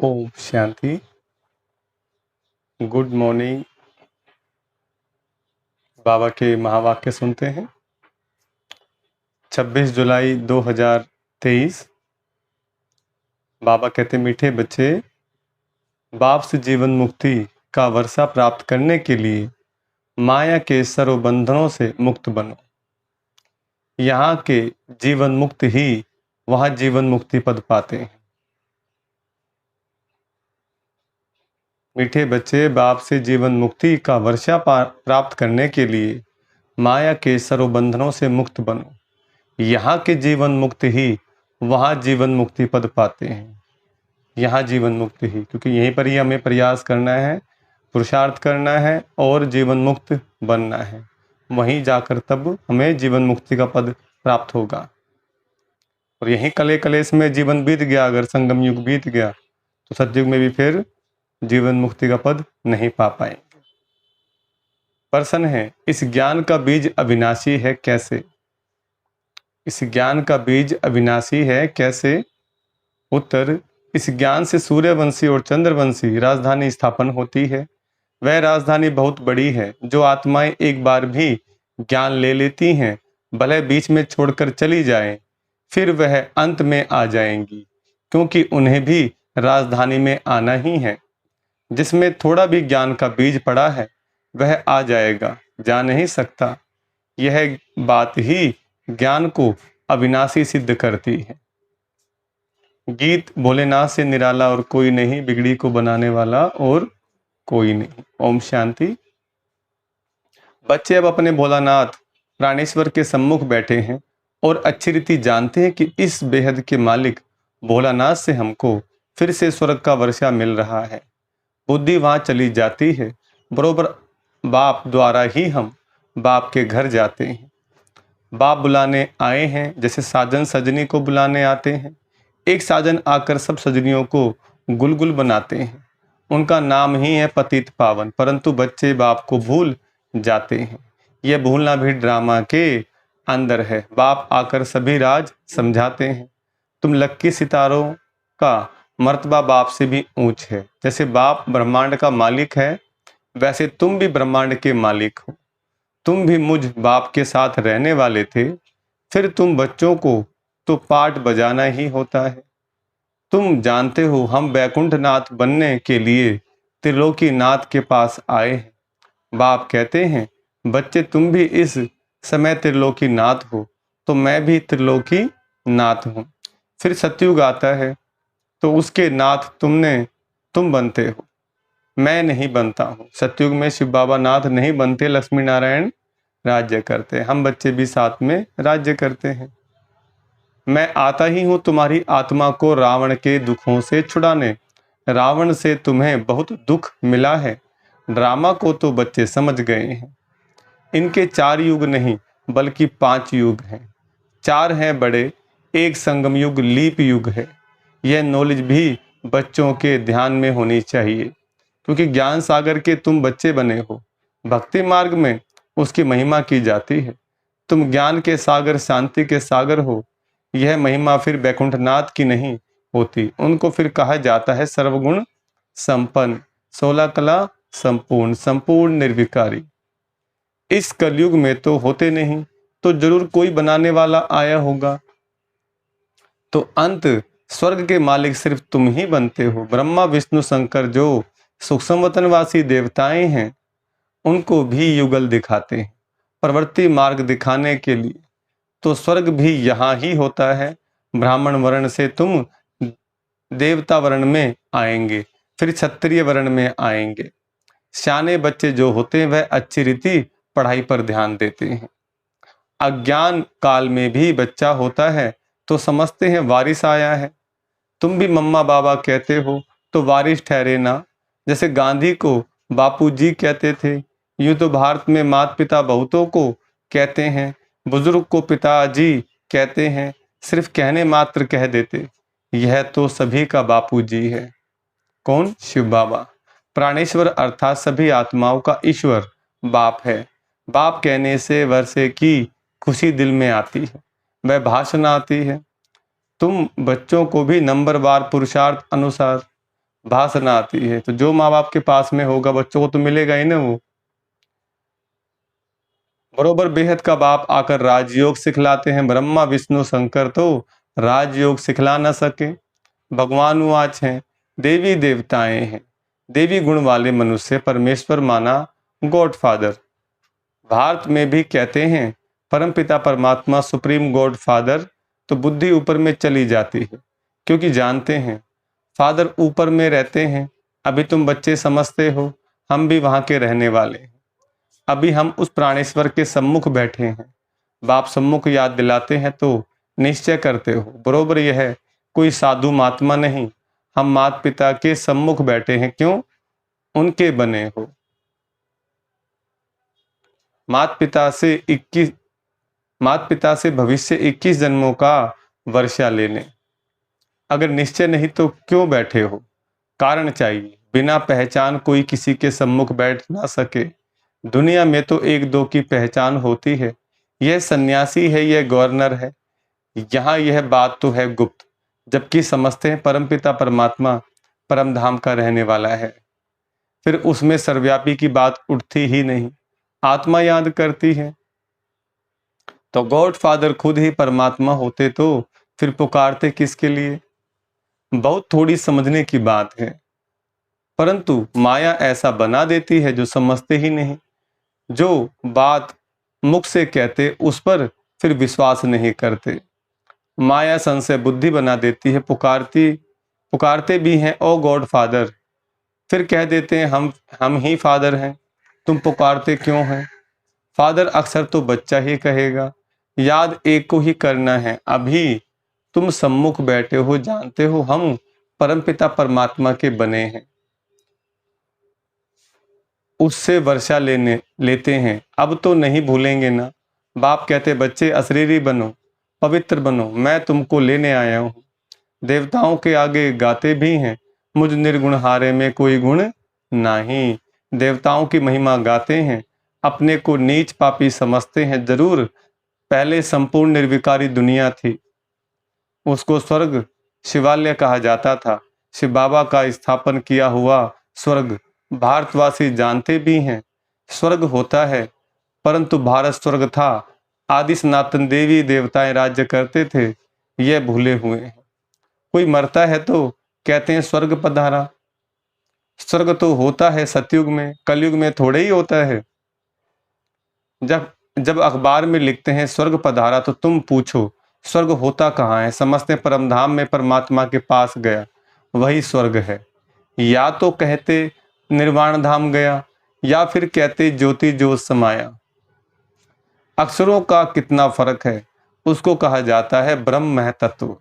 Om Shanti. Good morning. बाबा के महावाक्य सुनते हैं। 26 जुलाई 2023। बाबा कहते, मीठे बच्चे, बाप से जीवन मुक्ति का वर्षा प्राप्त करने के लिए माया के सर्व बंधनों से मुक्त बनो। यहाँ के जीवन मुक्त ही वहाँ जीवन मुक्ति पद पाते हैं। मीठे बच्चे, बाप से जीवन मुक्ति का वर्षा प्राप्त करने के लिए माया के सर्व बंधनों से मुक्त बनो। यहाँ के जीवन मुक्त ही वहाँ जीवन मुक्ति पद पाते हैं। यहाँ जीवन मुक्ति ही, क्योंकि यहीं पर ही हमें प्रयास करना है, पुरुषार्थ करना है और जीवन मुक्त बनना है। वहीं जाकर तब हमें जीवन मुक्ति का पद प्राप्त होगा। और यहीं कले कलेश में जीवन बीत गया, अगर संगम युग बीत गया तो सतयुग में भी फिर जीवन मुक्ति का पद नहीं पा पाएंगे। प्रश्न है, इस ज्ञान का बीज अविनाशी है कैसे? इस ज्ञान का बीज अविनाशी है कैसे? उत्तर, इस ज्ञान से सूर्यवंशी और चंद्रवंशी राजधानी स्थापन होती है। वह राजधानी बहुत बड़ी है। जो आत्माएं एक बार भी ज्ञान ले लेती हैं, भले बीच में छोड़कर चली जाएं, फिर वह अंत में आ जाएंगी, क्योंकि उन्हें भी राजधानी में आना ही है। जिसमें थोड़ा भी ज्ञान का बीज पड़ा है वह आ जाएगा, जा नहीं सकता। यह बात ही ज्ञान को अविनाशी सिद्ध करती है। गीत, भोलेनाथ से निराला और कोई नहीं, बिगड़ी को बनाने वाला और कोई नहीं। ओम शांति। बच्चे अब अपने भोलानाथ प्राणेश्वर के सम्मुख बैठे हैं और अच्छी रीति जानते हैं कि इस बेहद के मालिक भोलानाथ से हमको फिर से स्वर्ग का वर्षा मिल रहा है। बुद्धि वहां चली जाती है। बरोबर बाप द्वारा ही हम बाप के घर जाते हैं। बाप बुलाने आए हैं, जैसे साजन सजनी को बुलाने आते हैं। एक साजन आकर सब सजनियों को गुलगुल बनाते हैं। उनका नाम ही है पतित पावन, परंतु बच्चे बाप को भूल जाते हैं। यह भूलना भी ड्रामा के अंदर है। बाप आकर सभी राज समझाते हैं। तुम लक्की सितारों का मर्तबा बाप से भी ऊंच है। जैसे बाप ब्रह्मांड का मालिक है, वैसे तुम भी ब्रह्मांड के मालिक हो। तुम भी मुझ बाप के साथ रहने वाले थे। फिर तुम बच्चों को तो पाठ बजाना ही होता है। तुम जानते हो हम वैकुंठ नाथ बनने के लिए त्रिलोकी नाथ के पास आए हैं। बाप कहते हैं, बच्चे तुम भी इस समय त्रिलोकी नाथ हो, तो मैं भी त्रिलोकी नाथ हूँ। फिर सतयुग आता है तो उसके नाथ तुम बनते हो, मैं नहीं बनता हूँ। सतयुग में शिव बाबा नाथ नहीं बनते, लक्ष्मी नारायण राज्य करते। हम बच्चे भी साथ में राज्य करते हैं। मैं आता ही हूँ तुम्हारी आत्मा को रावण के दुखों से छुड़ाने। रावण से तुम्हें बहुत दुख मिला है। ड्रामा को तो बच्चे समझ गए हैं। इनके 4 युग नहीं बल्कि 5 युग हैं। 4 हैं बड़े, एक संगम युग लीप युग है। यह नॉलेज भी बच्चों के ध्यान में होनी चाहिए, क्योंकि ज्ञान सागर के तुम बच्चे बने हो। भक्ति मार्ग में उसकी महिमा की जाती है। तुम ज्ञान के सागर, शांति के सागर हो। यह महिमा फिर बैकुंठनाथ की नहीं होती। उनको फिर कहा जाता है सर्वगुण संपन्न, 16 कला संपूर्ण, संपूर्ण निर्विकारी। इस कलयुग में तो होते नहीं, तो जरूर कोई बनाने वाला आया होगा। तो अंत स्वर्ग के मालिक सिर्फ तुम ही बनते हो। ब्रह्मा विष्णु शंकर जो सूक्ष्म वतनवासी देवताएं हैं, उनको भी युगल दिखाते हैं प्रवृत्ति मार्ग दिखाने के लिए। तो स्वर्ग भी यहाँ ही होता है। ब्राह्मण वर्ण से तुम देवता वर्ण में आएंगे, फिर क्षत्रिय वर्ण में आएंगे। सियाने बच्चे जो होते हैं वह अच्छी रीति पढ़ाई पर ध्यान देते हैं। अज्ञान काल में भी बच्चा होता है तो समझते हैं वारिस आया है। तुम भी मम्मा बाबा कहते हो तो वारिस ठहरे ना। जैसे गांधी को बापूजी कहते थे, यूं तो भारत में माता पिता बहुतों को कहते हैं, बुजुर्ग को पिताजी कहते हैं, सिर्फ कहने मात्र कह देते। यह तो सभी का बापूजी है। कौन? शिव बाबा। प्राणेश्वर अर्थात सभी आत्माओं का ईश्वर बाप है। बाप कहने से वर्षे की खुशी दिल में आती है, वह भाषण आती है। तुम बच्चों को भी नंबरवार पुरुषार्थ अनुसार भाषण आती है। तो जो माँ बाप के पास में होगा बच्चों को तो मिलेगा ही ना वो। बरोबर बेहद का बाप आकर राजयोग सिखलाते हैं, ब्रह्मा विष्णु शंकर तो राजयोग सिखला न सके। भगवान वाच हैं, देवी देवताएं हैं, देवी गुण वाले मनुष्य परमेश्वर माना गॉड फादर। भारत में भी कहते हैं परमपिता परमात्मा सुप्रीम गॉड फादर, तो बुद्धि ऊपर में चली जाती है, क्योंकि जानते हैं फादर ऊपर में रहते हैं। अभी तुम बच्चे समझते हो, हम भी वहां के रहने वाले हैं। अभी हम उस प्राणेश्वर के सम्मुख बैठे हैं। बाप सम्मुख याद दिलाते हैं तो निश्चय करते हो, बरोबर यह है कोई साधु महात्मा नहीं, हम माता पिता के सम्मुख बैठे हैं। क्यों? उनके बने हो। माता पिता से 21 माता पिता से भविष्य 21 जन्मों का वर्षा लेने। अगर निश्चय नहीं तो क्यों बैठे हो? कारण चाहिए। बिना पहचान कोई किसी के सम्मुख बैठ ना सके। दुनिया में तो एक दो की पहचान होती है, यह सन्यासी है, यह गवर्नर है। यहाँ यह बात तो है गुप्त, जबकि समझते हैं परमपिता परमात्मा परम धाम का रहने वाला है। फिर उसमें सर्वव्यापी की बात उठती ही नहीं, आत्मा याद करती है। तो गॉड फादर खुद ही परमात्मा होते तो फिर पुकारते किसके लिए? बहुत थोड़ी समझने की बात है, परंतु माया ऐसा बना देती है जो समझते ही नहीं। जो बात मुख से कहते उस पर फिर विश्वास नहीं करते। माया संशय बुद्धि बना देती है। पुकारते भी हैं ओ गॉड फादर, फिर कह देते हैं हम ही फादर हैं, तुम पुकारते क्यों हैं? फादर अक्सर तो बच्चा ही कहेगा, याद एक को ही करना है। अभी तुम सम्मुख बैठे हो, जानते हो हम परमपिता परमात्मा के बने हैं, उससे वर्षा लेते हैं। अब तो नहीं भूलेंगे ना। बाप कहते बच्चे अशरीरी बनो, पवित्र बनो, मैं तुमको लेने आया हूँ। देवताओं के आगे गाते भी हैं, मुझ निर्गुण हारे में कोई गुण नहीं। देवताओं की महिमा गाते हैं, अपने को नीच पापी समझते हैं। जरूर पहले संपूर्ण निर्विकारी दुनिया थी, उसको स्वर्ग शिवालय कहा जाता था। शिव बाबा का स्थापन किया हुआ स्वर्ग भारतवासी जानते भी हैं। स्वर्ग होता है, परंतु भारत स्वर्ग था। आदि सनातन देवी देवताएं राज्य करते थे, यह भूले हुए हैं। कोई मरता है तो कहते हैं स्वर्ग पधारा। स्वर्ग तो होता है सतयुग में, कलयुग में थोड़े ही होता है। जब जब अखबार में लिखते हैं स्वर्ग पधारा, तो तुम पूछो स्वर्ग होता कहाँ है? समझते परमधाम में परमात्मा के पास गया, वही स्वर्ग है। या तो कहते निर्वाण धाम गया, या फिर कहते ज्योति ज्योत समाया। अक्षरों का कितना फर्क है, उसको कहा जाता है ब्रह्म महतत्व।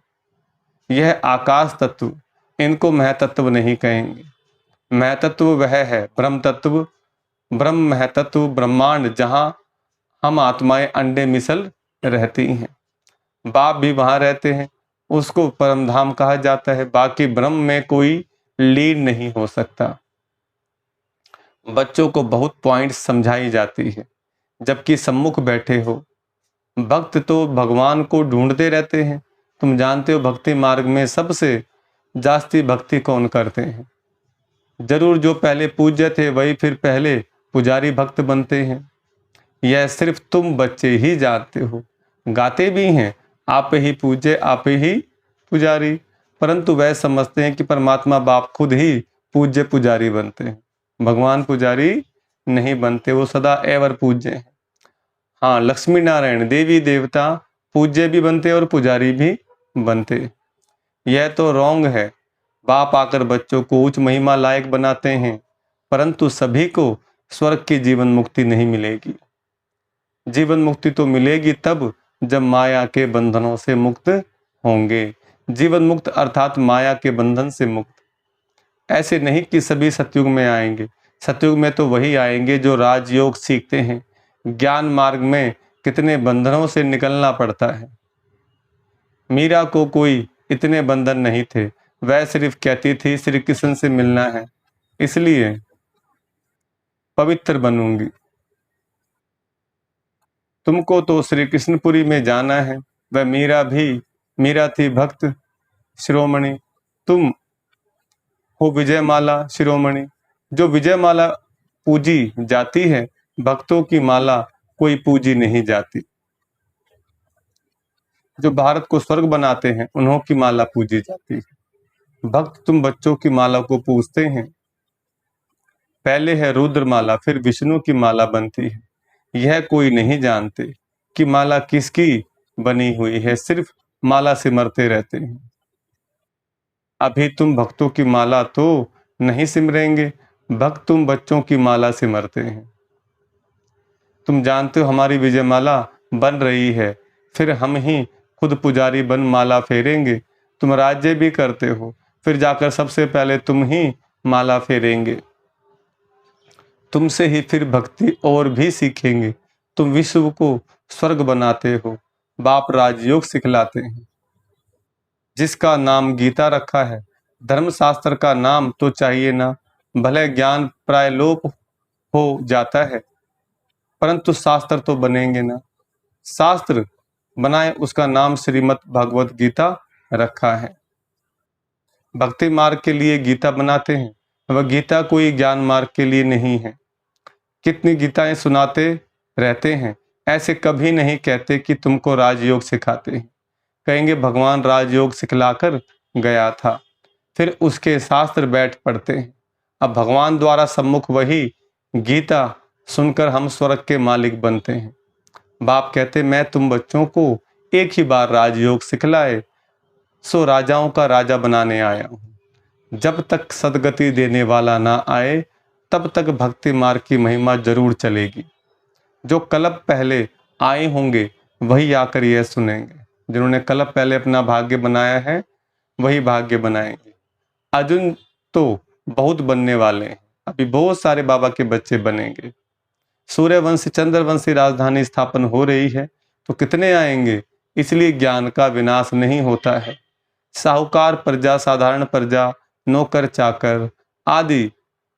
यह आकाश तत्व, इनको महतत्व नहीं कहेंगे। महतत्व वह है ब्रह्म तत्व, ब्रह्म महतत्व ब्रह्मांड, जहां हम आत्माएं अंडे मिसल रहती हैं। बाप भी वहां रहते हैं, उसको परमधाम कहा जाता है। बाकी ब्रह्म में कोई लीन नहीं हो सकता। बच्चों को बहुत पॉइंट समझाई जाती है, जबकि सम्मुख बैठे हो। भक्त तो भगवान को ढूंढते रहते हैं। तुम जानते हो भक्ति मार्ग में सबसे जास्ती भक्ति कौन करते हैं? जरूर जो पहले पूज्य थे वही फिर पहले पुजारी भक्त बनते हैं। यह सिर्फ तुम बच्चे ही जानते हो। गाते भी हैं आप ही पूज्य आप ही पुजारी, परंतु वह समझते हैं कि परमात्मा बाप खुद ही पूज्य पुजारी बनते हैं। भगवान पुजारी नहीं बनते, वो सदा एवर पूज्य हैं। हाँ, लक्ष्मी नारायण देवी देवता पूज्य भी बनते और पुजारी भी बनते। यह तो रॉन्ग है। बाप आकर बच्चों को उच्च महिमा लायक बनाते हैं, परंतु सभी को स्वर्ग की जीवन मुक्ति नहीं मिलेगी। जीवन मुक्ति तो मिलेगी तब जब माया के बंधनों से मुक्त होंगे। जीवन मुक्त अर्थात माया के बंधन से मुक्त। ऐसे नहीं कि सभी सतयुग में आएंगे। सतयुग में तो वही आएंगे जो राजयोग सीखते हैं। ज्ञान मार्ग में कितने बंधनों से निकलना पड़ता है। मीरा को कोई इतने बंधन नहीं थे, वह सिर्फ कहती थी श्री कृष्ण से मिलना है, इसलिए पवित्र बनूंगी। तुमको तो श्री कृष्णपुरी में जाना है। वह मीरा थी भक्त शिरोमणि। तुम हो विजय माला शिरोमणि। जो विजय माला पूजी जाती है, भक्तों की माला कोई पूजी नहीं जाती। जो भारत को स्वर्ग बनाते हैं, उन्हों की माला पूजी जाती है। भक्त तुम बच्चों की माला को पूजते हैं। पहले है रुद्र माला, फिर विष्णु की माला बनती है। यह कोई नहीं जानते कि माला किसकी बनी हुई है, सिर्फ माला सिमरते रहते हैं। अभी तुम भक्तों की माला तो नहीं सिमरेंगे, भक्त तुम बच्चों की माला सिमरते हैं। तुम जानते हो हमारी विजय माला बन रही है, फिर हम ही खुद पुजारी बन माला फेरेंगे। तुम राज्य भी करते हो, फिर जाकर सबसे पहले तुम ही माला फेरेंगे। तुमसे ही फिर भक्ति और भी सीखेंगे। तुम विश्व को स्वर्ग बनाते हो, बाप राजयोग सिखलाते हैं। जिसका नाम गीता रखा है, धर्मशास्त्र का नाम तो चाहिए ना। भले ज्ञान प्राय लोप हो जाता है, परंतु शास्त्र तो बनेंगे ना। शास्त्र बनाए उसका नाम श्रीमद् भगवत गीता रखा है। भक्ति मार्ग के लिए गीता बनाते हैं, वह गीता कोई ज्ञान मार्ग के लिए नहीं है। कितनी गीताएं सुनाते रहते हैं, ऐसे कभी नहीं कहते कि तुमको राजयोग सिखाते हैं। कहेंगे भगवान राजयोग सिखलाकर गया था, फिर उसके शास्त्र बैठ पढ़ते हैं। अब भगवान द्वारा सम्मुख वही गीता सुनकर हम स्वर्ग के मालिक बनते हैं। बाप कहते मैं तुम बच्चों को एक ही बार राजयोग सिखलाए, सो राजाओं का राजा बनाने आया हूँ। जब तक सदगति देने वाला ना आए, तब तक भक्ति मार्ग की महिमा जरूर चलेगी। जो कल्प पहले आए होंगे वही आकर यह सुनेंगे। जिन्होंने कल्प पहले अपना भाग्य बनाया है, वही भाग्य बनाएंगे। अर्जुन तो बहुत बनने वाले हैं, अभी बहुत सारे बाबा के बच्चे बनेंगे। सूर्यवंशी चंद्रवंशी राजधानी स्थापन हो रही है, तो कितने आएंगे। इसलिए ज्ञान का विनाश नहीं होता है। साहूकार प्रजा, साधारण प्रजा, नौकर चाकर आदि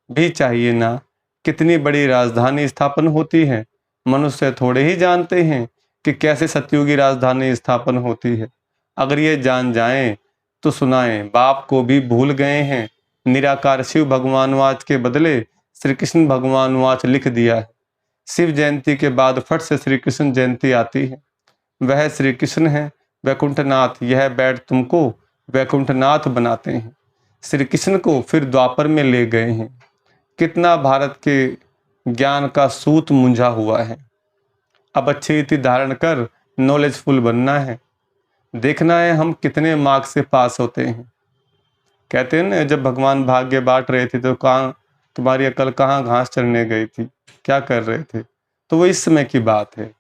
भी चाहिए ना। कितनी बड़ी राजधानी स्थापन होती है, मनुष्य थोड़े ही जानते हैं कि कैसे सतयुगी राजधानी स्थापन होती है। अगर ये जान जाएं तो सुनाएं, बाप को भी भूल गए हैं। निराकार शिव भगवान वाच के बदले श्री कृष्ण भगवान वाच लिख दिया है। शिव जयंती के बाद फट से श्री कृष्ण जयंती आती है। वह श्री कृष्ण है वैकुंठनाथ, यह बैठ तुमको वैकुंठनाथ बनाते हैं। श्री कृष्ण को फिर द्वापर में ले गए हैं। कितना भारत के ज्ञान का सूत मुंझा हुआ है। अब अच्छी रीति धारण कर नॉलेजफुल बनना है। देखना है हम कितने मार्क्स से पास होते हैं। कहते हैं ना, जब भगवान भाग्य बांट रहे थे तो कहाँ तुम्हारी अकल कहाँ घास चरने गई थी, क्या कर रहे थे। तो वो इस समय की बात है।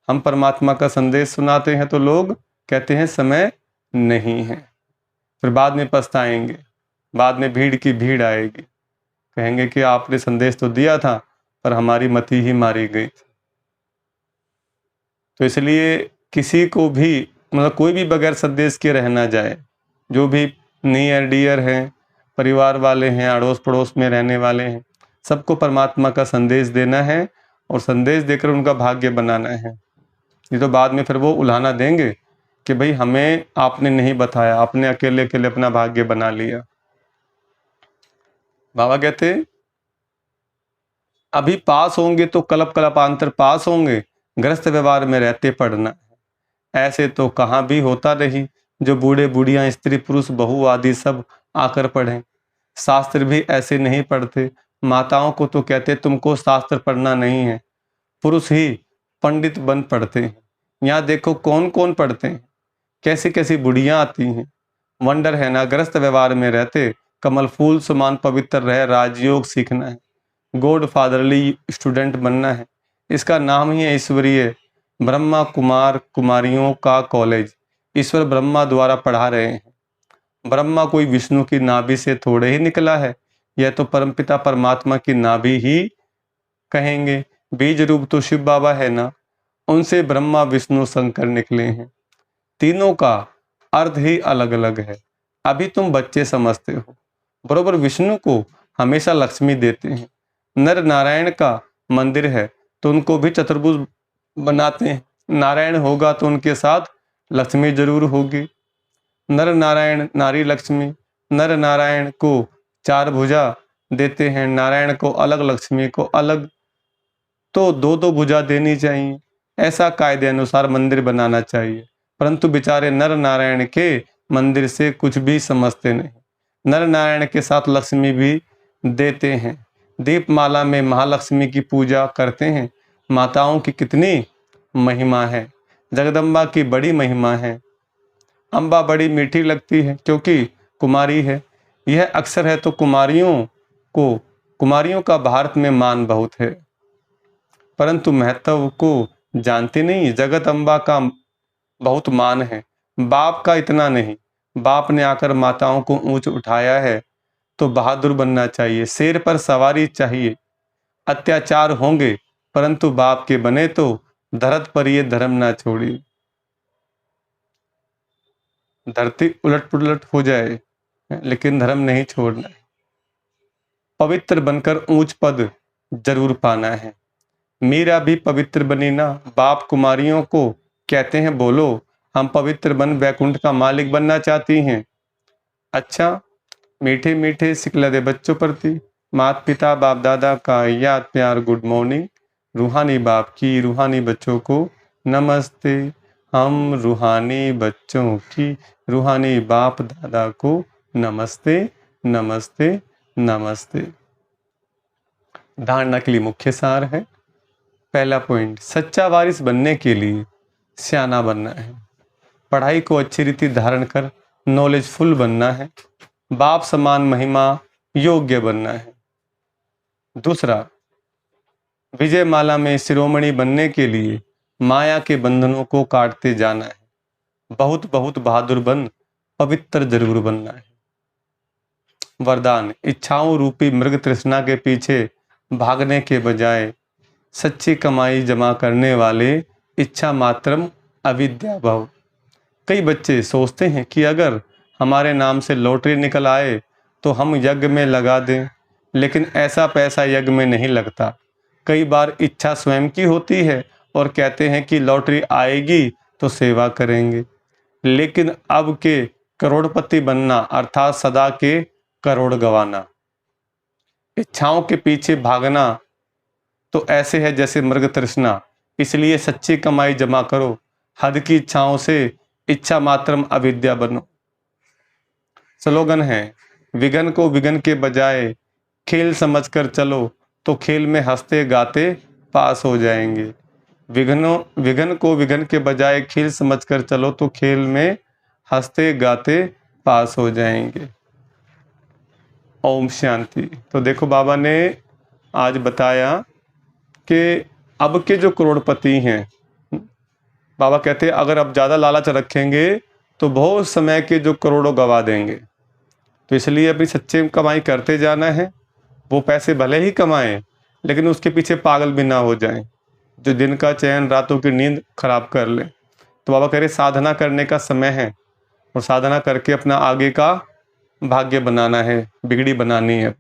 हम परमात्मा का संदेश सुनाते हैं तो लोग कहते हैं समय नहीं है, फिर बाद में पछताएंगे। बाद में भीड़ की भीड़ आएगी, कहेंगे कि आपने संदेश तो दिया था पर हमारी मति ही मारी गई थी। तो इसलिए किसी को भी मतलब कोई भी बगैर संदेश के रह ना जाए। जो भी नियर डियर हैं, परिवार वाले हैं, अड़ोस पड़ोस में रहने वाले हैं, सबको परमात्मा का संदेश देना है और संदेश देकर उनका भाग्य बनाना है। ये तो बाद में फिर वो उल्हाना देंगे कि भाई हमें आपने नहीं बताया, आपने अकेले अकेले अपना भाग्य बना लिया। बाबा कहते अभी पास होंगे तो कल्प कल्पांतर पास होंगे, ग्रस्त व्यवहार में रहते पढ़ना है। ऐसे तो कहाँ भी होता नहीं, जो बूढ़े बूढ़ियां स्त्री पुरुष बहू आदि सब आकर पढ़ें। शास्त्र भी ऐसे नहीं पढ़ते। माताओं को तो कहते तुमको शास्त्र पढ़ना नहीं है, पुरुष ही पंडित बन पढ़ते हैं। यहाँ देखो कौन कौन पढ़ते हैं, कैसी कैसी बुढ़ियां आती हैं। वंडर है ना, ग्रस्त व्यवहार में रहते कमल फूल समान पवित्र रह राजयोग सीखना है। गॉड फादरली स्टूडेंट बनना है। इसका नाम ही है ईश्वरीय ब्रह्मा कुमार कुमारियों का कॉलेज। ईश्वर ब्रह्मा द्वारा पढ़ा रहे हैं। ब्रह्मा कोई विष्णु की नाभि से थोड़े ही निकला है, यह तो परमपिता परमात्मा की नाभि ही कहेंगे। बीज रूप तो शिव बाबा है ना, उनसे ब्रह्मा विष्णु शंकर निकले हैं। तीनों का अर्थ ही अलग अलग है। अभी तुम बच्चे समझते हो। बरोबर विष्णु को हमेशा लक्ष्मी देते हैं। नर नारायण का मंदिर है तो उनको भी चतुर्भुज बनाते हैं। नारायण होगा तो उनके साथ लक्ष्मी जरूर होगी। नर नारायण नारी लक्ष्मी, नर नारायण को 4 भुजा देते हैं, नारायण को अलग, लक्ष्मी को अलग, तो 2-2 भुजा देनी चाहिए। ऐसा कायदे अनुसार मंदिर बनाना चाहिए। परंतु बेचारे नर नारायण के मंदिर से कुछ भी समझते नहीं। नर नारायण के साथ लक्ष्मी भी देते हैं। दीपमाला में महालक्ष्मी की पूजा करते हैं। माताओं की कितनी महिमा है, जगदम्बा की बड़ी महिमा है। अम्बा बड़ी मीठी लगती है क्योंकि कुमारी है। यह अक्सर है तो कुमारियों का भारत में मान बहुत है, परंतु महत्व को जानते नहीं। जगत अम्बा का बहुत मान है, बाप का इतना नहीं। बाप ने आकर माताओं को ऊंच उठाया है तो बहादुर बनना चाहिए, शेर पर सवारी चाहिए। अत्याचार होंगे परंतु बाप के बने तो धरत पर ये धर्म ना छोड़िए। धरती उलट पुलट हो जाए लेकिन धर्म नहीं छोड़ना है। पवित्र बनकर ऊंच पद जरूर पाना है। मीरा भी पवित्र बनी ना। बाप कुमारियों को कहते हैं बोलो हम पवित्र बन वैकुंठ का मालिक बनना चाहती हैं। अच्छा, मीठे मीठे सिकला दे बच्चों प्रति माता पिता बाप दादा का याद प्यार गुड मॉर्निंग। रूहानी बाप की रूहानी बच्चों को नमस्ते। हम रूहानी बच्चों की रूहानी बाप दादा को नमस्ते नमस्ते नमस्ते। धारणा के लिए मुख्य सार है। पहला पॉइंट, सच्चा वारिस बनने के लिए सियाना बनना है। पढ़ाई को अच्छी रीति धारण कर नॉलेजफुल बनना है। बाप समान महिमा योग्य बनना है। दूसरा, विजय माला में शिरोमणि बनने के लिए माया के बंधनों को काटते जाना है। बहुत बहुत बहादुर बन पवित्र जरूर बनना है। वरदान, इच्छाओं रूपी मृग तृष्णा के पीछे भागने के बजाय सच्ची कमाई जमा करने वाले इच्छा मात्रम अविद्या भव। कई बच्चे सोचते हैं कि अगर हमारे नाम से लॉटरी निकल आए तो हम यज्ञ में लगा दें, लेकिन ऐसा पैसा यज्ञ में नहीं लगता। कई बार इच्छा स्वयं की होती है और कहते हैं कि लॉटरी आएगी तो सेवा करेंगे, लेकिन अब के करोड़पति बनना अर्थात सदा के करोड़ गंवाना। इच्छाओं के पीछे भागना तो ऐसे है जैसे मृग तृष्णा। इसलिए सच्ची कमाई जमा करो, हद की इच्छाओं से इच्छा मात्रम अविद्या बनो। स्लोगन है, विघन को विघन के बजाय खेल समझकर चलो तो खेल में हंसते गाते पास हो जाएंगे। विघन को विघन के बजाय खेल समझकर चलो तो खेल में हंसते गाते पास हो जाएंगे। ओम शांति। तो देखो बाबा ने आज बताया कि अब के जो करोड़पति हैं, बाबा कहते हैं अगर अब ज़्यादा लालच रखेंगे तो बहुत समय के जो करोड़ों गवा देंगे। तो इसलिए अपनी सच्चे कमाई करते जाना है। वो पैसे भले ही कमाएं लेकिन उसके पीछे पागल भी ना हो जाएं, जो दिन का चैन रातों की नींद खराब कर ले। तो बाबा कह रहे साधना करने का समय है और साधना करके अपना आगे का भाग्य बनाना है, बिगड़ी बनानी है।